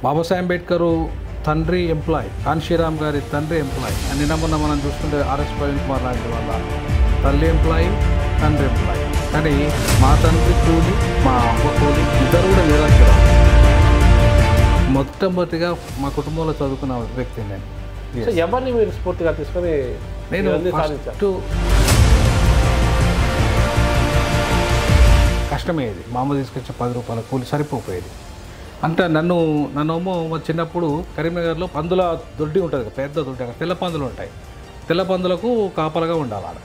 బాబాసాహెబ్ అంబేద్కర్ తండ్రి ఎంప్లాయ్, కాన్షీరామ్ గారి తండ్రి ఎంప్లాయ్. నిన్న మనం చూస్తుంటే ఆర్ఎస్ ప్రవీణ్ కుమార్ లాంటి వాళ్ళ తల్లి ఎంప్లాయీ, తండ్రి ఎంప్లాయీ. కానీ మా తండ్రి కూలి, మా అవ్వ కూలి, ఇద్దరు కూడా నిరక్షరాలు. మొట్టమొదటిగా మా కుటుంబంలో చదువుకున్న వ్యక్తి నేను. ఎవరిని మీరు స్ఫూర్తిగా తీసుకొని నేను ఫస్ట్ కష్టమయ్యేది. మా అమ్మ తీసుకొచ్చే 10 రూపాయల కూలి సరిపోయేది. అంటే నన్నేమో చిన్నప్పుడు కరీంనగర్లో పందుల దొడ్డి ఉంటుంది కదా, పెద్ద దొడ్డి, అక్కడ తెల్ల పందులు ఉంటాయి. తెల్ల పందులకు కాపలగా ఉండాలి ఆడ.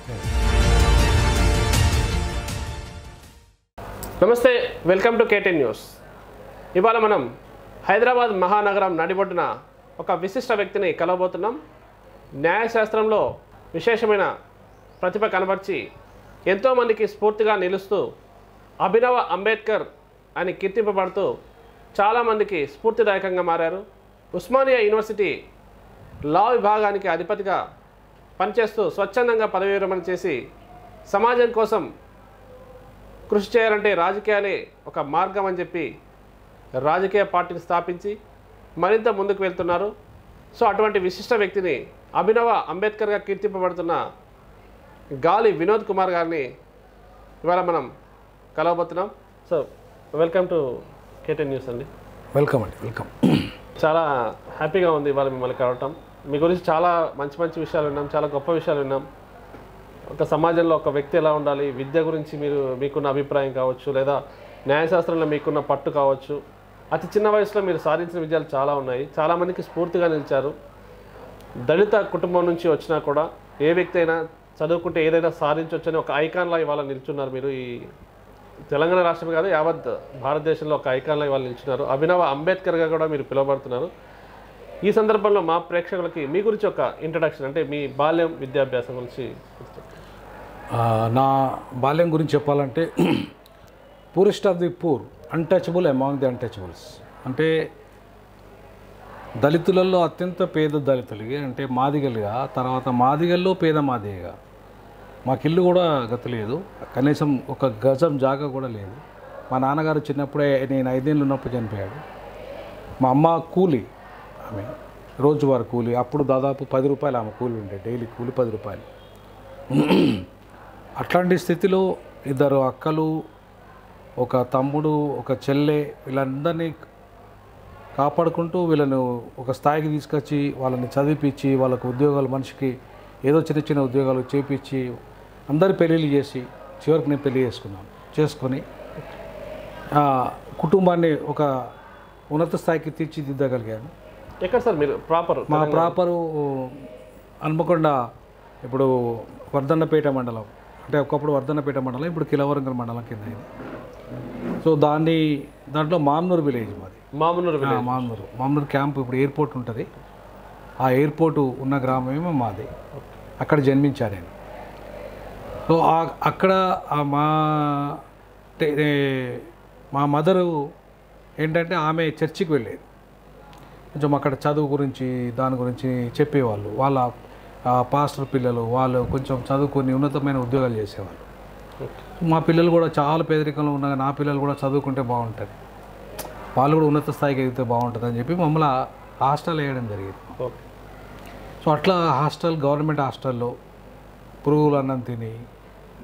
నమస్తే, వెల్కమ్ టు కేటీఎన్ న్యూస్. ఇవాళ మనం హైదరాబాద్ మహానగరం నడిబొడ్డున ఒక విశిష్ట వ్యక్తిని కలవబోతున్నాం. న్యాయశాస్త్రంలో విశేషమైన ప్రతిభ కనబర్చి ఎంతోమందికి స్ఫూర్తిగా నిలుస్తూ అభినవ అంబేద్కర్ అని కీర్తింపబడుతూ చాలామందికి స్ఫూర్తిదాయకంగా మారారు. ఉస్మానియా యూనివర్సిటీ లా విభాగానికి అధిపతిగా పనిచేస్తూ స్వచ్ఛందంగా పదవీ విరమణ చేసి సమాజం కోసం కృషి చేయాలంటే రాజకీయాలే ఒక మార్గం అని చెప్పి రాజకీయ పార్టీని స్థాపించి మరింత ముందుకు వెళ్తున్నారు. సో అటువంటి విశిష్ట వ్యక్తిని అభినవ అంబేద్కర్గా కీర్తింపబడుతున్న గాలి వినోద్ కుమార్ గారిని ఇవాళ మనం కలవబోతున్నాం. So welcome to KTN news అండి. వెల్కమ్ అండి, వెల్కమ్. చాలా హ్యాపీగా ఉంది ఇవాళ మిమ్మల్ని కలవటం. మీ గురించి చాలా మంచి మంచి విషయాలు విన్నాం, చాలా గొప్ప విషయాలు విన్నాం. ఒక సమాజంలో ఒక వ్యక్తి ఎలా ఉండాలి, విద్య గురించి మీకున్న అభిప్రాయం కావచ్చు, లేదా న్యాయశాస్త్రంలో మీకున్న పట్టు కావచ్చు. అతి చిన్న వయసులో మీరు సాధించిన విజయాలు చాలా ఉన్నాయి, చాలామందికి స్ఫూర్తిగా నిలిచారు. దళిత కుటుంబం నుంచి వచ్చినా కూడా ఏ వ్యక్తి అయినా చదువుకుంటే ఏదైనా సాధించవచ్చని ఒక ఐకాన్లా ఇవాళ నిల్చున్నారు. మీరు ఈ తెలంగాణ రాష్ట్రం కాదు, యావత్ భారతదేశంలో ఒక ఐకాన్లా ఇవాళ నిల్చున్నారు. అభినవ అంబేద్కర్గా కూడా మీరు పిలువబడుతున్నారు. ఈ సందర్భంలో మా ప్రేక్షకులకి మీ గురించి ఒక ఇంట్రడక్షన్, అంటే మీ బాల్యం విద్యాభ్యాసం గురించి. నా బాల్యం గురించి చెప్పాలంటే poorest of the poor, untouchable among the untouchables. అంటే దళితులలో అత్యంత పేద దళితులుగా, అంటే మాదిగలుగా, తర్వాత మాదిగల్లో పేద మాదిగగా. మాకు ఇల్లు కూడా గతి లేదు, కనీసం ఒక గజం జాగా కూడా లేదు. మా నాన్నగారు చిన్నప్పుడే, నేను 5 ఏళ్ళు ఉన్నప్పుడు చనిపోయాడు. మా అమ్మ కూలి, ఆమె రోజువారీ కూలి. అప్పుడు దాదాపు 10 రూపాయలు ఆమె కూలి ఉండే, డైలీ కూలి 10 రూపాయలు. అట్లాంటి స్థితిలో 2 అక్కలు, ఒక తమ్ముడు, ఒక చెల్లె, వీళ్ళందరినీ కాపాడుకుంటూ వీళ్ళను ఒక స్థాయికి తీసుకొచ్చి వాళ్ళని చదివిపించి వాళ్ళకు ఉద్యోగాలు, మనిషికి ఏదో చిన్న చిన్న ఉద్యోగాలు చేపించి అందరి పెళ్ళిళ్ళు చేసి చివరికి నేను పెళ్ళి చేసుకొని కుటుంబాన్ని ఒక ఉన్నత స్థాయికి తీర్చిదిద్దగలిగాను. ఎక్కడ సార్ మీరు ప్రాపర్? మా ప్రాపరు హన్మకొండ, ఇప్పుడు వర్ధన్నపేట మండలం. అంటే ఒకప్పుడు వర్ధన్నపేట మండలం, ఇప్పుడు కిలవరంగల్ మండలం కింద అయింది. సో దాంట్లో మామ్నూరు విలేజ్ మాది. మామ్నూరు క్యాంప్, ఇప్పుడు ఎయిర్పోర్ట్ ఉంటుంది, ఆ ఎయిర్పోర్టు ఉన్న గ్రామమే మాది. అక్కడ జన్మించాను నేను. సో అక్కడ మా మదరు ఏంటంటే ఆమె చర్చికి వెళ్ళేది. కొంచెం అక్కడ చదువు గురించి దాని గురించి చెప్పేవాళ్ళు. వాళ్ళ పాస్టర్ పిల్లలు వాళ్ళు కొంచెం చదువుకొని ఉన్నతమైన ఉద్యోగాలు చేసేవాళ్ళు. మా పిల్లలు కూడా చాలా పేదరికంలో ఉండగా నా పిల్లలు కూడా చదువుకుంటే బాగుంటుంది, వాళ్ళు కూడా ఉన్నత స్థాయికి ఎదిగితే బాగుంటుంది అని చెప్పి మమ్మల్ని హాస్టల్ వేయడం జరిగింది. సో అట్లా గవర్నమెంట్ హాస్టల్లో పురుగులు అన్నం తిని,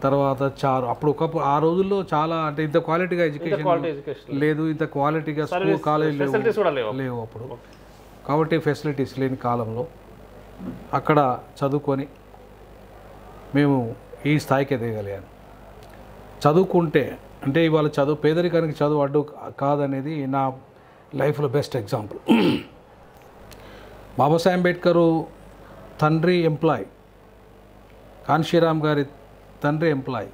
తర్వాత చారు. అప్పుడు ఒకప్పుడు ఆ రోజుల్లో చాలా, అంటే ఇంత క్వాలిటీగా ఎడ్యుకేషన్ లేదు, ఇంత క్వాలిటీగా స్కూల్ కాలేజ్ లేవు అప్పుడు. కాబట్టి ఫెసిలిటీస్ లేని కాలంలో అక్కడ చదువుకొని మేము ఈ స్థాయికి ఎదగలిగాను. చదువుకుంటే అంటే ఇవాళ పేదరికానికి చదువు అడ్డు కాదనేది నా లైఫ్లో బెస్ట్ ఎగ్జాంపుల్. బాబాసాహెబ్ అంబేద్కర్ తండ్రి ఎంప్లాయ్, కాన్షీరామ్ గారి తండ్రి ఎంప్లాయీ.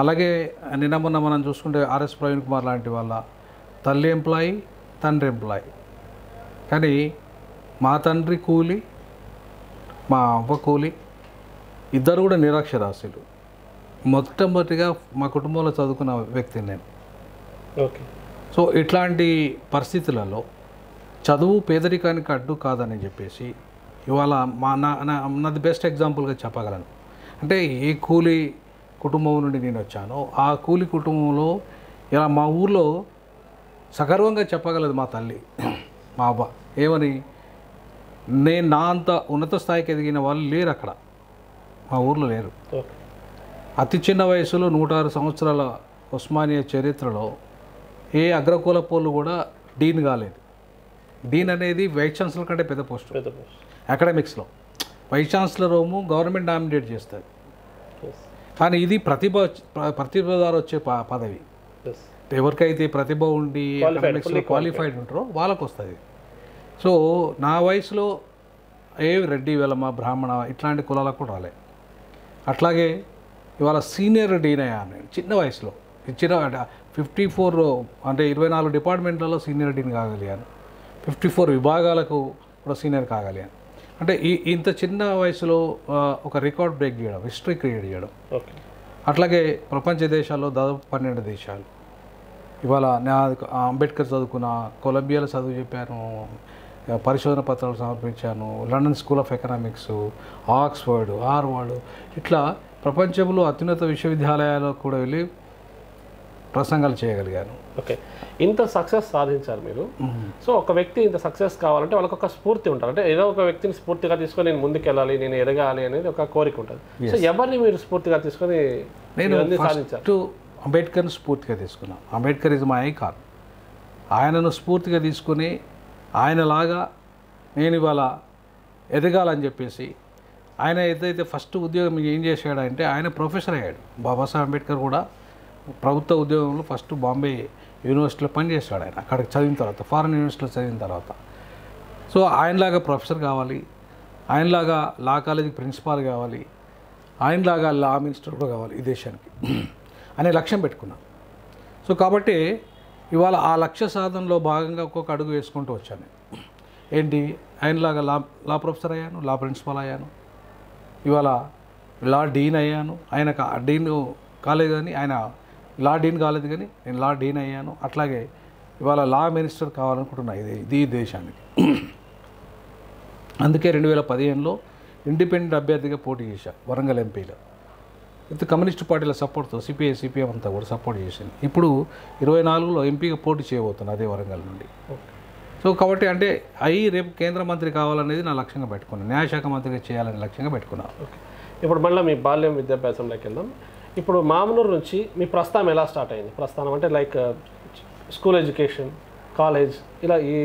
అలాగే నిన్న మనం చూసుకుంటే ఆర్ఎస్ ప్రవీణ్ కుమార్ లాంటి వాళ్ళ తల్లి ఎంప్లాయీ, తండ్రి ఎంప్లాయీ. కానీ మా తండ్రి కూలి, మా అవ్వ కూలి, ఇద్దరు కూడా నిరక్షరాస్యులు. మొట్టమొదటిగా మా కుటుంబంలో చదువుకున్న వ్యక్తిని నేను. ఓకే. సో ఇట్లాంటి పరిస్థితులలో చదువు పేదరికానికి అడ్డు కాదని చెప్పేసి ఇవాళ నాది బెస్ట్ ఎగ్జాంపుల్గా చెప్పగలను. అంటే ఏ కూలి కుటుంబం నుండి నేను వచ్చానో ఆ కూలి కుటుంబంలో ఇలా మా ఊళ్ళో సగర్వంగా చెప్పగలదు మా తల్లి మా అవ్వ ఏమని, నేను నా అంత ఉన్నత స్థాయికి ఎదిగిన వాళ్ళు లేరు అక్కడ, మా ఊర్లో లేరు. అతి చిన్న వయసులో 106 సంవత్సరాల ఉస్మానియా చరిత్రలో ఏ అగ్రకుల పోలు కూడా డీన్ కాలేదు. డీన్ అనేది వైస్ ఛాన్సలర్ కంటే పెద్ద పోస్ట్ అకాడమిక్స్లో. వైస్ ఛాన్సలర్ గవర్నమెంట్ నామినేట్ చేస్తుంది, కానీ ఇది ప్రతిభ ద్వారా వచ్చే పదవి. ఎవరికైతే ప్రతిభ ఉండి అకాడమిక్స్లో క్వాలిఫైడ్ ఉంటారో వాళ్ళకు వస్తుంది. సో నా వయసులో రెడ్డి వెలమ బ్రాహ్మణ ఇట్లాంటి కులాలకు కూడా రాలే. అట్లాగే ఇవాళ సీనియర్ డీన్ అయ్యాను నేను చిన్న వయసులో. 54 అంటే 24 డిపార్ట్మెంట్లలో సీనియర్ డీన్ కాగలిగాను, 54 విభాగాలకు కూడా సీనియర్ కాగలిగాను. అంటే ఇంత చిన్న వయసులో ఒక రికార్డ్ బ్రేక్ చేయడం, హిస్టరీ క్రియేట్ చేయడం. అట్లాగే ప్రపంచ దేశాల్లో దాదాపు 12 దేశాలు. ఇవాళ అంబేద్కర్ చదువుకున్న, కొలంబియాలో చదువు చెప్పాను, పరిశోధన పత్రాలు సమర్పించాను, London school of economics, Oxford, Harvard, ఇట్లా ప్రపంచంలో అత్యున్నత విశ్వవిద్యాలయాలకు కూడా వెళ్ళి ప్రసంగాలు చేయగలిగాను. ఓకే, ఇంత సక్సెస్ సాధించారు మీరు. సో ఒక వ్యక్తి ఇంత సక్సెస్ కావాలంటే వాళ్ళకి ఒక స్ఫూర్తి ఉంటుంది. అంటే ఏదో ఒక వ్యక్తిని స్ఫూర్తిగా తీసుకొని నేను ముందుకెళ్ళాలి, నేను ఎదగాలి అనేది ఒక కోరిక ఉంటుంది. సో ఎవరిని మీరు స్ఫూర్తిగా తీసుకొని నేను ఫస్ట్ అంబేద్కర్ని స్ఫూర్తిగా తీసుకున్నాను. Ambedkar is my icon. ఆయనను స్ఫూర్తిగా తీసుకుని ఆయనలాగా నేను ఇవాళ ఎదగాలని చెప్పేసి, ఆయన ఏదైతే ఫస్ట్ ఉద్యోగం ఏం చేశాడంటే ఆయన ప్రొఫెసర్ అయ్యాడు. బాబాసాహెబ్ అంబేద్కర్ కూడా ప్రభుత్వ ఉద్యోగంలో ఫస్ట్ బాంబే యూనివర్సిటీలో పనిచేస్తాడు. ఆయన అక్కడికి చదివిన తర్వాత, ఫారెన్ యూనివర్సిటీలో చదివిన తర్వాత. సో ఆయనలాగా ప్రొఫెసర్ కావాలి, ఆయనలాగా లా కాలేజీకి ప్రిన్సిపాల్ కావాలి, ఆయనలాగా లా మినిస్టర్ కూడా కావాలి ఈ దేశానికి అనే లక్ష్యం పెట్టుకున్నాను. సో కాబట్టి ఇవాళ ఆ లక్ష్య సాధనలో భాగంగా ఒక్కొక్క అడుగు వేసుకుంటూ వచ్చాను. ఏంటి, ఆయనలాగా లా ప్రొఫెసర్ అయ్యాను, లా ప్రిన్సిపాల్ అయ్యాను, ఇవాళ లా డీన్ అయ్యాను. ఆయన డీన్ కాలేదు కానీ, ఆయన లా డీన్ కాలేదు కానీ నేను లా డీన్ అయ్యాను. అట్లాగే ఇవాళ లా మినిస్టర్ కావాలనుకుంటున్నా ఇది దేశానికి. అందుకే 2015లో ఇండిపెండెంట్ అభ్యర్థిగా పోటీ చేశాను వరంగల్ ఎంపీలో. విత్ కమ్యూనిస్ట్ పార్టీల సపోర్ట్తో సిపిఐ సిపిఎం అంతా కూడా సపోర్ట్ చేసింది. ఇప్పుడు 24లో ఎంపీగా పోటీ చేయబోతున్నాను అదే వరంగల్ నుండి. సో కాబట్టి అంటే రేపు కేంద్ర మంత్రి కావాలనేది నా లక్ష్యంగా పెట్టుకున్నాను, న్యాయశాఖ మంత్రిగా చేయాలని లక్ష్యంగా పెట్టుకున్నాను. ఇప్పుడు మళ్ళీ మీ బాల్యం విద్యాభ్యాసంలోకి వెళ్దాం. ఇప్పుడు మామనూరు నుంచి మీ ప్రస్థానం ఎలా స్టార్ట్ అయింది? ప్రస్థానం అంటే లైక్ స్కూల్ ఎడ్యుకేషన్, కాలేజ్, ఇలా ఈ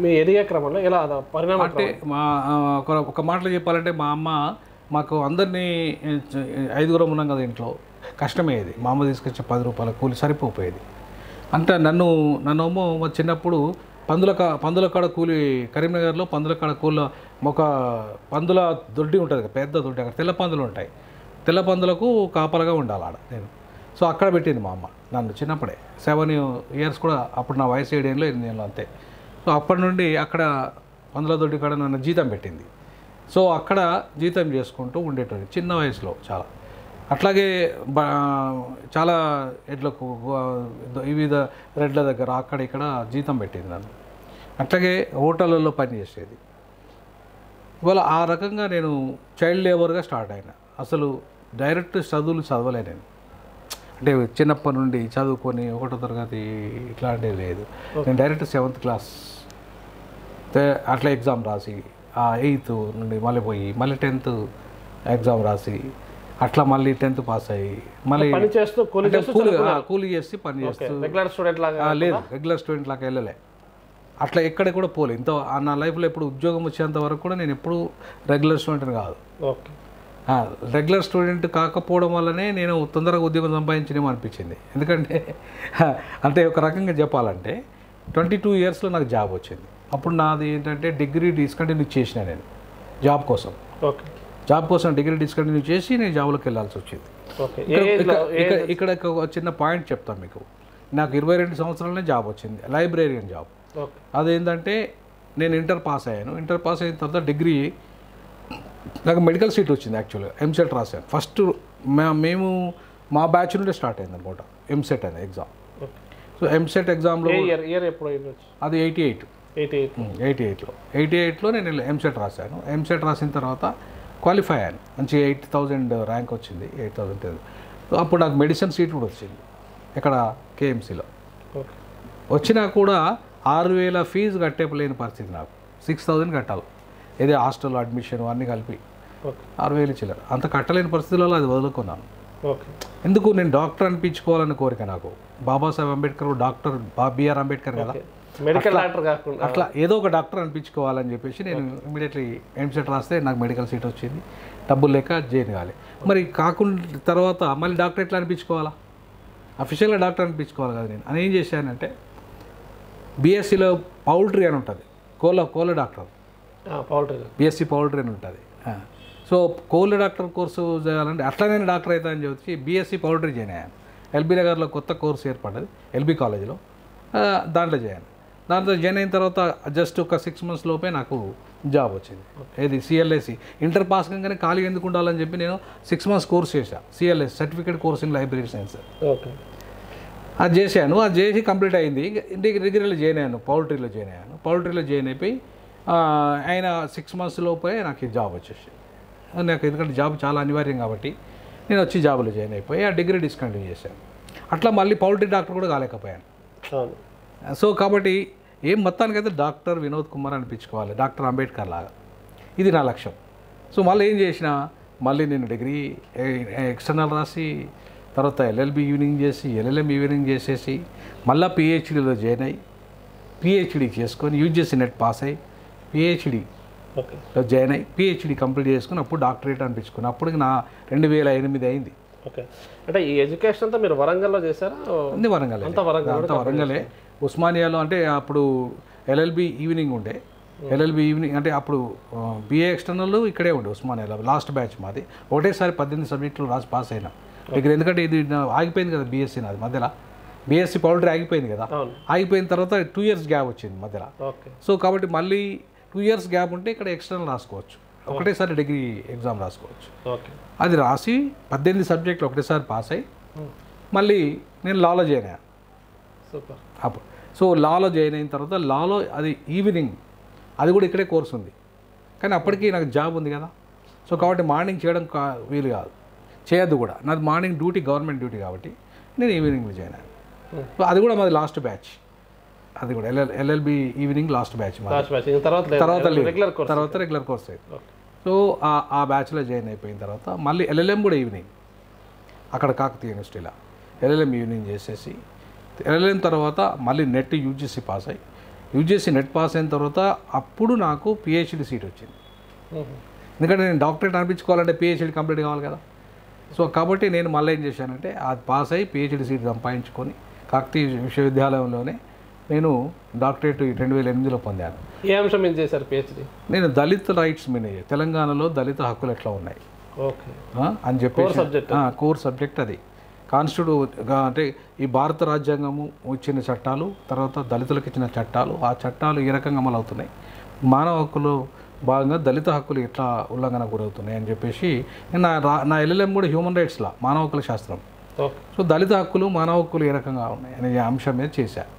మీ ఎదిగే క్రమంలో ఎలా పరిణామం? అంటే ఒక మాటలో చెప్పాలంటే మా అమ్మ మాకు అందరినీ 5గురం ఉన్నాం కదా ఇంట్లో, కష్టమయ్యేది. మా అమ్మ తీసుకొచ్చే 10 రూపాయల కూలి సరిపోయేది. అంటే నన్నేమో చిన్నప్పుడు పందుల కాడ కూలి, కరీంనగర్లో పందుల కాడ కూల ఒక పందుల దొడ్డి ఉంటుంది కదా, పెద్ద దొడ్డి, అక్కడ తెల్ల పందులు ఉంటాయి. తెల్ల పందులకు కాపలగా ఉండాలి ఆడ నేను. సో అక్కడ పెట్టింది మా అమ్మ నన్ను చిన్నప్పుడే, 7 ఇయర్స్ కూడా, అప్పుడు నా వయసు 7 ఏళ్ళు 8 ఏళ్ళు అంతే. సో అప్పటి నుండి అక్కడ పందుల దొడ్డి కాడ నన్ను జీతం పెట్టింది. సో అక్కడ జీతం చేసుకుంటూ ఉండేటోడి చిన్న వయసులో చాలా. అట్లాగే చాలా ఎడ్లకు వివిధ రెడ్ల దగ్గర అక్కడ ఇక్కడ జీతం పెట్టింది నన్ను. అట్లాగే హోటళ్ళల్లో పనిచేసేది. ఇవాళ ఆ రకంగా నేను చైల్డ్ లేబర్గా స్టార్ట్ అయినా. అసలు డైరెక్ట్ చదువులు చదవలే నేను. అంటే చిన్నప్పటి నుండి చదువుకొని 1వ తరగతి ఇట్లాంటివి లేదు. నేను డైరెక్ట్ 7th క్లాస్ అట్లా ఎగ్జామ్ రాసి, 8th నుండి మళ్ళీ పోయి, మళ్ళీ 10th ఎగ్జామ్ రాసి, అట్లా మళ్ళీ 10th పాస్ అయ్యి, మళ్ళీ కూలి చేసి పని చేస్తూ, లేదు రెగ్యులర్ స్టూడెంట్ లాగా వెళ్ళలే. అట్లా ఎక్కడ కూడా పోలే. నా లైఫ్లో ఎప్పుడు ఉద్యోగం వచ్చేంత వరకు కూడా నేను ఎప్పుడు రెగ్యులర్ స్టూడెంట్ కాదు. రెగ్యులర్ స్టూడెంట్ కాకపోవడం వల్లనే నేను తొందరగా ఉద్యోగం సంపాదించడం అనిపించింది. ఎందుకంటే అంటే ఒక రకంగా చెప్పాలంటే 22 ఇయర్స్లో నాకు జాబ్ వచ్చింది. అప్పుడు నాది ఏంటంటే డిగ్రీ డిస్కంటిన్యూ చేసిన నేను జాబ్ కోసం డిగ్రీ డిస్కంటిన్యూ చేసి నేను జాబ్లోకి వెళ్ళాల్సి వచ్చింది. ఇక్కడ ఒక చిన్న పాయింట్ చెప్తాను మీకు. నాకు 22 సంవత్సరాలనే జాబ్ వచ్చింది, లైబ్రేరియన్ జాబ్. అదేంటంటే నేను ఇంటర్ పాస్ అయ్యాను. ఇంటర్ పాస్ అయిన తర్వాత డిగ్రీ నాకు మెడికల్ సీట్ వచ్చింది. యాక్చువల్గా ఎంసెట్ రాశాను. ఫస్ట్ మేము మా బ్యాచ్ నుండే స్టార్ట్ అయింది అనమాట ఎంసెట్ అనే ఎగ్జామ్. సో ఎంసెట్ ఎగ్జామ్లో అది 88లో నేను ఎంసెట్ రాశాను. ఎంసెట్ రాసిన తర్వాత క్వాలిఫై అయ్యాను. మంచి 80,000 ర్యాంక్ వచ్చింది, 8,000. అప్పుడు నాకు మెడిసిన్ సీట్ కూడా వచ్చింది ఇక్కడ కేఎంసీలో. వచ్చినా కూడా 6,000 ఫీజు కట్టేపలేని పరిస్థితి నాకు. 6,000 కట్టాలి, ఏదే హాస్టల్ అడ్మిషన్ అన్నీ కలిపి 6,000 చిల్లర. అంత కట్టలేని పరిస్థితులలో అది వదులుకున్నాను. ఎందుకు, నేను డాక్టర్ అనిపించుకోవాలని కోరిక నాకు. బాబాసాహెబ్ అంబేద్కర్ డాక్టర్, బిఆర్ అంబేద్కర్ కదా, మెడికల్ డాక్టర్ కాకుండా అట్లా ఏదో ఒక డాక్టర్ అనిపించుకోవాలని చెప్పేసి నేను ఇమీడియట్లీ ఎంసెట్ రాస్తే నాకు మెడికల్ సీట్ వచ్చింది. డబ్బులు లేక జాయిన్ కావాలి. మరి కాకుండా తర్వాత మళ్ళీ డాక్టర్ ఎట్లా అనిపించుకోవాలా, అఫీషియల్గా డాక్టర్ అనిపించుకోవాలి కదా. నేను అని ఏం చేశానంటే బీఎస్సీలో పౌల్ట్రీ అని ఉంటుంది, కోళ్ళ డాక్టర్, బీఎస్సీ పౌల్ట్రీ అని ఉంటుంది. సో కోళ్ళ డాక్టర్ కోర్సు చేయాలంటే అట్లా నేను డాక్టర్ అవుతా అని చెప్పి బీఎస్సీ పౌల్ట్రీ జాయిన్ అయ్యాను. ఎల్బీ నగర్లో కొత్త కోర్సు ఏర్పడ్డది ఎల్బీ కాలేజీలో, దాంట్లో జాయిన్. దాంట్లో జాయిన్ అయిన తర్వాత జస్ట్ ఒక 6 months లోపే నాకు జాబ్ వచ్చింది. ఏది సిఎల్ఎస్సి ఇంటర్ పాస్ కాగానే ఖాళీ ఎందుకు ఉండాలని చెప్పి నేను 6 months కోర్స్ చేశాను, cls certificate course in library science. అది చేశాను, అది చేసి కంప్లీట్ అయింది. డిగ్రీలో జాయిన్ అయ్యాను, పౌల్ట్రీలో జాయిన్ అయ్యాను. పౌల్ట్రీలో జాయిన్ అయిపోయి ఆయన 6 months లోపే నాకు ఈ జాబ్ వచ్చేసి నాకు, ఎందుకంటే జాబ్ చాలా అనివార్యం కాబట్టి నేను వచ్చి జాబ్లో జాయిన్ అయిపోయి ఆ డిగ్రీ డిస్కంటిన్యూ చేశాను. అట్లా మళ్ళీ పౌల్ట్రీ డాక్టర్ కూడా కాలేకపోయాను. సో కాబట్టి ఏం మొత్తానికైతే డాక్టర్ వినోద్ కుమార్ అనిపించుకోవాలి, డాక్టర్ అంబేద్కర్ లాగా, ఇది నా లక్ష్యం. సో మళ్ళీ ఏం చేసిన, మళ్ళీ నేను డిగ్రీ ఎక్స్టర్నల్ రాసి తర్వాత ఎల్ఎల్బి ఈవినింగ్ చేసి ఎల్ఎల్ఎం ఈవినింగ్ చేసేసి మళ్ళీ పిహెచ్డీలో జాయిన్ అయ్యి పిహెచ్డీ చేసుకొని యూజీసీ నెట్ పాస్ అయ్యి పిహెచ్డీలో జాయిన్ అయ్యి పిహెచ్డీ కంప్లీట్ చేసుకుని అప్పుడు డాక్టరేట్ అనిపించుకుని అప్పటికి నా 2008 అయింది. ఓకే, అంటే ఈ ఎడ్యుకేషన్ అంతా మీరు వరంగల్లో చేశారా? అన్ని వరంగల్, అంతా వరంగలే. ఉస్మానియాలో అంటే అప్పుడు ఎల్ఎల్బి ఈవినింగ్ ఉండే, ఎల్ఎల్బి ఈవినింగ్ అంటే అప్పుడు బిఏ ఎక్స్టర్నల్ ఇక్కడే ఉండే ఉస్మానియాలో. లాస్ట్ బ్యాచ్ మాది, ఒకటేసారి 18 సబ్జెక్టులు రాసి పాస్ అయినా. ఇక్కడ ఎందుకంటే ఇది ఆగిపోయింది కదా బీఎస్సీ, నాది మధ్యలో బీఎస్సీ పౌల్ట్రీ ఆగిపోయింది కదా, ఆగిపోయిన తర్వాత 2 years గ్యాప్ వచ్చింది మధ్యలో. సో కాబట్టి మళ్ళీ 2 years గ్యాప్ ఉంటే ఇక్కడ ఎక్స్టర్నల్ రాసుకోవచ్చు, ఒకటేసారి డిగ్రీ ఎగ్జామ్ రాసుకోవచ్చు. అది రాసి 18 సబ్జెక్టులు ఒకటేసారి పాస్ అయ్యి మళ్ళీ నేను లాలో జాయిన్ అయ్యాను. సూపర్. అప్పుడు సో లాలో జాయిన్ అయిన తర్వాత లాలో అది ఈవినింగ్, అది కూడా ఇక్కడే కోర్స్ ఉంది, కానీ అప్పటికి నాకు జాబ్ ఉంది కదా. సో కాబట్టి మార్నింగ్ చేయడం వీలు కాదు, చేయొద్దు కూడా. నాది మార్నింగ్ డ్యూటీ, గవర్నమెంట్ డ్యూటీ కాబట్టి నేను ఈవినింగ్లో జాయిన్ అయ్యాను. అది కూడా మాది లాస్ట్ బ్యాచ్, అది కూడా ఎల్ఎల్బి ఈవినింగ్ లాస్ట్ బ్యాచ్. తర్వాత రెగ్యులర్ కోర్స్ అయింది. సో ఆ బ్యాచ్లో జాయిన్ అయిపోయిన తర్వాత మళ్ళీ ఎల్ఎల్ఎం కూడా ఈవినింగ్, అక్కడ కాకతీయ యూనివర్సిటీలో ఎల్ఎల్ఎం ఈవినింగ్ చేసేసి ఎల్ఎల్ఎం తర్వాత మళ్ళీ నెట్ యూజీసీ పాస్ అయ్యి యూజీసీ నెట్ పాస్ అయిన తర్వాత అప్పుడు నాకు పిహెచ్డీ సీట్ వచ్చింది. ఎందుకంటే నేను డాక్టరేట్ అనిపించుకోవాలంటే పిహెచ్డీ కంప్లీట్ కావాలి కదా. సో కాబట్టి నేను మళ్ళీ ఏం చేశానంటే అది పాస్ అయ్యి పిహెచ్డీ సీట్ సంపాదించుకొని కాకతీయ విశ్వవిద్యాలయంలోనే నేను డాక్టరేట్ 2008లో పొందాను. ఏ అంశం మీద చేశారు పిహెచ్డీ? నేను దళిత రైట్స్ మీద, తెలంగాణలో దళిత హక్కులు ఎట్లా ఉన్నాయి అని చెప్పి కోర్ సబ్జెక్ట్. అది కాన్స్టిట్యూట్ అంటే ఈ భారత రాజ్యాంగము ఇచ్చిన చట్టాలు, తర్వాత దళితులకు ఇచ్చిన చట్టాలు, ఆ చట్టాలు ఏ రకంగా అమలు అవుతున్నాయి, మానవ హక్కులు భాగంగా దళిత హక్కులు ఎట్లా ఉల్లంఘన గురవుతున్నాయి అని చెప్పేసి నా ఎల్ఎల్ఎం కూడా హ్యూమన్ రైట్స్లా మానవ హక్కుల శాస్త్రం. సో దళిత హక్కులు, మానవ హక్కులు ఏ రకంగా ఉన్నాయి అనే అంశం మీద చేశాను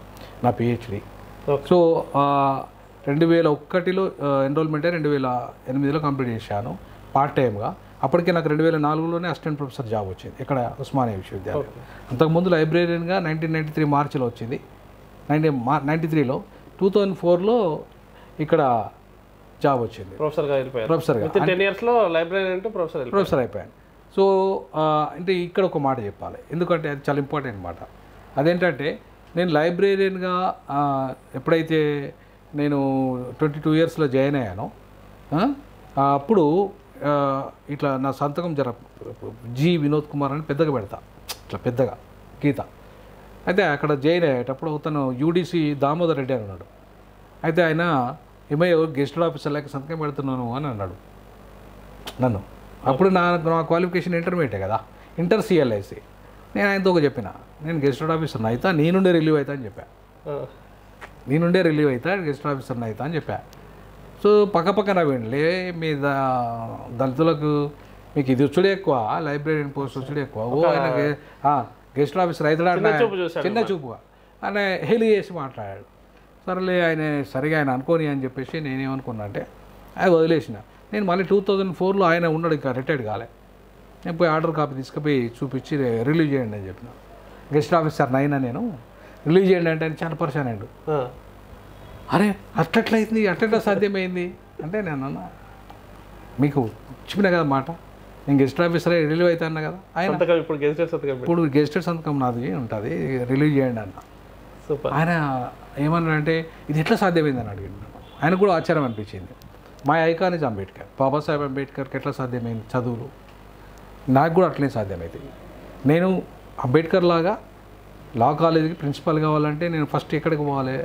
నా పిహెచ్డీ. సో 2001లో ఎన్రోల్మెంట్ 2008లో కంప్లీట్ చేశాను పార్ట్ టైమ్గా. అప్పటికే నాకు 2004లోనే అసిస్టెంట్ ప్రొఫెసర్ జాబ్ వచ్చింది ఇక్కడ ఉస్మానియా విశ్వవిద్యాలయం. అంతకుముందు లైబ్రేరియన్గా 1993 మార్చిలో వచ్చింది. 1993లో 2004లో ఇక్కడ జాబ్ వచ్చింది, ప్రొఫెసర్గా. 10 yearsలో లైబ్రేరియన్ ప్రొఫెసర్ అయిపోయాను. సో అంటే ఇక్కడ ఒక మాట చెప్పాలి, ఎందుకంటే అది చాలా ఇంపార్టెంట్ మాట. అదేంటంటే నేను లైబ్రేరియన్గా ఎప్పుడైతే నేను 22 yearsలో జాయిన్ అయ్యానో అప్పుడు ఇట్లా నా సంతకం జి వినోద్ కుమార్ అని పెద్దగా పెడతా, ఇట్లా పెద్దగా గీత. అయితే అక్కడ జాయిన్ అయ్యేటప్పుడు అతను యూడిసి దామోదర్ రెడ్డి అని అన్నాడు. అయితే ఆయన ఏమయ్యో గెస్టెడ్ ఆఫీసర్ లేక సంతకం పెడుతున్నాను అని అన్నాడు నన్ను. అప్పుడు నా క్వాలిఫికేషన్ ఇంటర్మీడియట్ కదా, ఇంటర్ సిఎల్ఐసి. నేను ఆయనతో ఒక చెప్పిన, నేను గెస్టెడ్ ఆఫీసర్ని అవుతా, నేనుండే రిలీవ్ అవుతా అని చెప్పా. నేనుండే రిలీవ్ అవుతా, గెస్టెడ్ ఆఫీసర్ని అవుతా అని చెప్పా. సో పక్కన వెళ్ళి మీ దళితులకు మీకు ఇది వచ్చుడే ఎక్కువ, లైబ్రరీన్ పోస్ట్ వచ్చుడే ఎక్కువ, ఓ ఆయన గెస్టెడ్ ఆఫీసర్ అవుతాడా చిన్న చూపుగా ఆయన హెలి చేసి మాట్లాడాడు. సరేలే ఆయన సరిగా ఆయన అనుకోని అని చెప్పేసి నేనేమనుకున్నా అంటే అది వదిలేసిన. నేను మళ్ళీ 2004లో ఆయన ఉన్నాడు, ఇంకా రిటైర్డ్ కాలే. నేను పోయి ఆర్డర్ కాపీ తీసుకుపోయి చూపించి రిలీవ్ చేయండి అని చెప్పిన. గెస్ట్ ఆఫీసర్ అయినా నేను రిలీజ్ చేయండి అంటే ఆయన చాలా పరిశాన్ అయ్యాడు. అరే అట్లట్లయింది, అట్లా సాధ్యమైంది అంటే నేను అన్నా మీకు చెప్పిన కదా మాట, నేను గెస్ట్ ఆఫీసర్ రిలీవ్ అవుతా అన్నా కదా. ఆయన ఇప్పుడు గెస్టెడ్ సంతకం నాది ఉంటుంది, రిలీవ్ చేయండి అన్న. ఆయన ఏమన్నాడంటే ఇది ఎట్లా సాధ్యమైంది అని అడిగాడు. ఆయనకు కూడా ఆశ్చర్యం అనిపించింది. మా ఐకాన్ ఇస్ అంబేద్కర్, బాబాసాహెబ్ అంబేద్కర్కి ఎట్లా సాధ్యమైంది చదువులు, నాకు కూడా అట్లనే సాధ్యమవుతుంది. నేను అంబేద్కర్ లాగా లా కాలేజీకి ప్రిన్సిపల్ కావాలంటే నేను ఫస్ట్ ఎక్కడికి పోవాలి,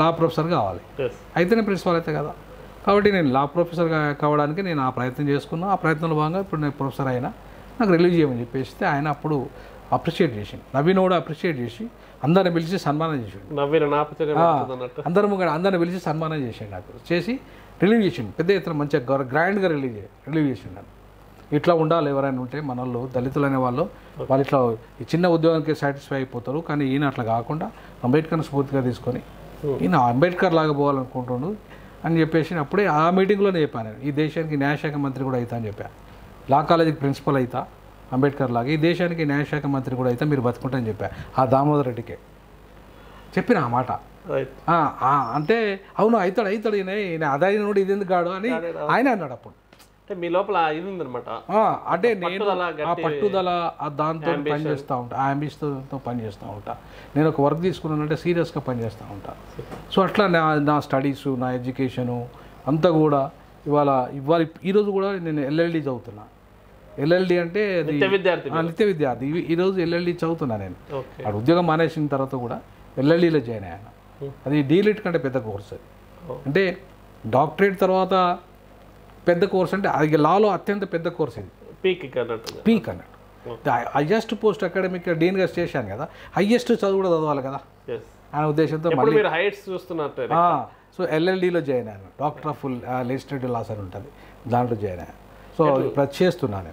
లా ప్రొఫెసర్ కావాలి, అయితేనే ప్రిన్సిపల్ అయితే కదా. కాబట్టి నేను లా ప్రొఫెసర్ కావడానికి నేను ఆ ప్రయత్నం చేసుకున్నా. ఆ ప్రయత్నంలో భాగంగా ఇప్పుడు నేను ప్రొఫెసర్ అయినా, నాకు రిలీజ్ చేయమని చెప్పేస్తే ఆయన అప్పుడు అప్రిషియేట్ చేసి, నవీన్ కూడా అప్రిషియేట్ చేసి అందరిని పిలిచి సన్మానం చేసాడు. అందరిని పిలిచి సన్మానం చేసాడు, నాకు చేసి రిలీవ్ చేసిండు. పెద్ద ఎత్తున మంచిగా గ్రాండ్గా రిలీవ్ చేసిండు నన్ను. ఇట్లా ఉండాలి, ఎవరైనా ఉంటే మన వాళ్ళు దళితులు అనే వాళ్ళు ఇట్లా ఈ చిన్న ఉద్యోగానికి సాటిస్ఫై అయిపోతారు. కానీ ఈయన అట్లా కాకుండా అంబేద్కర్ని స్ఫూర్తిగా తీసుకొని ఈయన అంబేద్కర్ లాగా పోవాలనుకుంటుండు అని చెప్పేసి అప్పుడే ఆ మీటింగ్లోనే చెప్పాను. ఈ దేశానికి న్యాయశాఖ మంత్రి కూడా అవుతా అని చెప్పాను. లా కాలేజీకి ప్రిన్సిపల్ అవుతా అంబేద్కర్ లాగా, ఈ దేశానికి న్యాయశాఖ మంత్రి కూడా అయితే మీరు బతుకుంటా అని చెప్పా ఆ దామోదర్ రెడ్డికే చెప్పిన ఆ మాట. అంటే అవును అవుతాడు ఈయన అదైన కూడా ఇది ఎందుకు కాడు అని ఆయన అన్నాడు. అప్పుడు మీ లోపల ఇది ఉందన్నమాట. అంటే నేను ఆ పట్టుదల దాంతో పనిచేస్తూ ఉంటా, ఆ అంబిషన్తో పనిచేస్తూ ఉంటా. నేను ఒక వర్క్ తీసుకున్నానంటే సీరియస్గా పనిచేస్తూ ఉంటా. సో అట్లా నా స్టడీసు, నా ఎడ్యుకేషను అంతా కూడా ఇవాళ ఈరోజు కూడా నేను ఎల్ఎల్డి చదువుతున్నా. ఎల్ఎల్డి అంటే నిత్య విద్యార్థి. ఈరోజు ఎల్ఎల్డి చదువుతున్నా నేను. అక్కడ ఉద్యోగం మానేసిన తర్వాత కూడా ఎల్ఎల్డిలో జాయిన్ అయ్యాను. అది డీలిట్ కంటే పెద్ద కోర్స్. అది అంటే డాక్టరేట్ తర్వాత పెద్ద కోర్స్ అంటే అది లాలో అత్యంత పెద్ద కోర్స్ ఇది. పీక్ అన్నట్టు హైయెస్ట్ పోస్ట్ అకాడమిక్ డీన్గా చేశాను కదా, హైయెస్ట్ చదువు కూడా చదవాలి కదా అనే ఉద్దేశంతో సో ఎల్ఎల్డిలో జాయిన్ అయ్యాను. డాక్టర్ ఆఫ్ లెజిస్లేటివ్ లాస్ అని ఉంటుంది, దాంట్లో జాయిన్ అయ్యాను. సో ఇప్పుడు చేస్తున్నాను.